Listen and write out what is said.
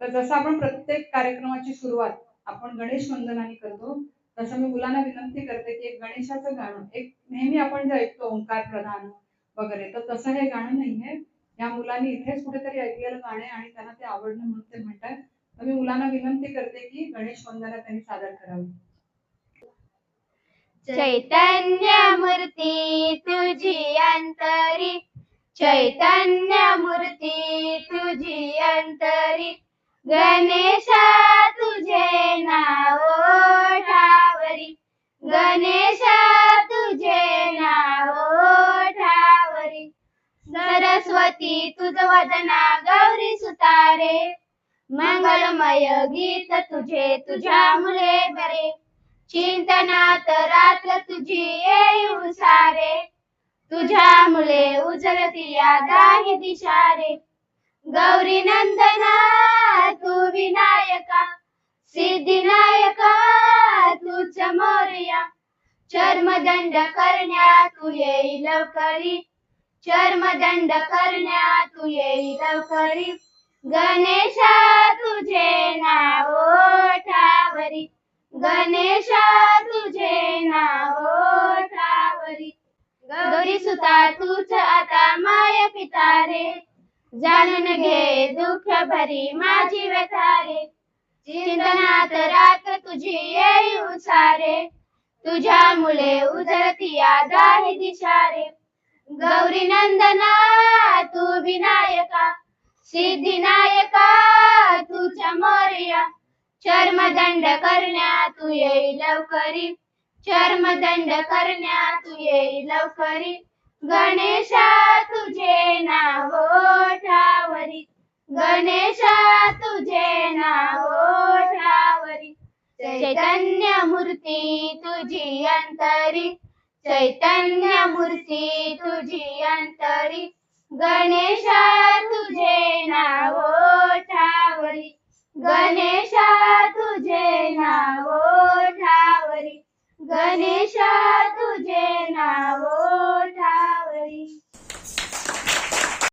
तर जसं आपण प्रत्येक कार्यक्रमाची सुरुवात आपण गणेश वंदनाने करतो, तसं मी मुलांना विनंती करते, की एक गणेशाचं गाणं, एक नेहमी आपण जे ऐकतो ओंकार प्रधान वगैरे, तर तसं हे गाणं नाहीये. या मुलांनी इथेच कुठेतरी ऐकलेलं गाणं आहे आणि त्यांना ते आवडलं म्हणून ते म्हणतायत. तर मी मुलांना विनंती करते, की गणेश वंदना त्यांनी सादर करावी. चैतन्य मूर्ती तुझी अंतरी, चैतन्य मूर्ती तुझी अंतरी, गणेशा तुझे नाव ओठावरी, गणेशा तुझे नाव ओठावरी, सरस्वती तुझ वदना गौरी सुतारे, मंगलमय गीत तुझे तुझ्या मुले बरे, चिंतनात रात्र तुझी येऊ सारे, तुझ्या मुले उजळती या दाही दिशारे, गौरी नंदना तू विनायका, सिद्धिनायका तूच मोरया, चर्मदंड करण्या तू येई लवकरी, चर्मदंड करण्या तू येई लवकरी, गणेशा तुझे नाव ओठावरी, गणेशा तुझे नाव ओठावरी, गौरी सुता तूच आता माय पितारे, जाणून घे दुःख भरी माझी व्यथा रे, चिंतनात रात्र तुझी येई उसारे, तुझ्या मुले उजळती या दाही दिशारे, गौरी नंदना तू विनायका, सिद्धिनायका तूच मोरया, चर्मदंड करण्या तू येई लवकरी, चर्मदंड करण्या तू येई लवकरी, गणेशा तुझे नाव ओठावरी, गणेशा तुझे नाव ओठावरी, चैतन्य मूर्ती तुझी अंतरी, चैतन्य मूर्ती तुझी अंतरी, गणेशा तुझे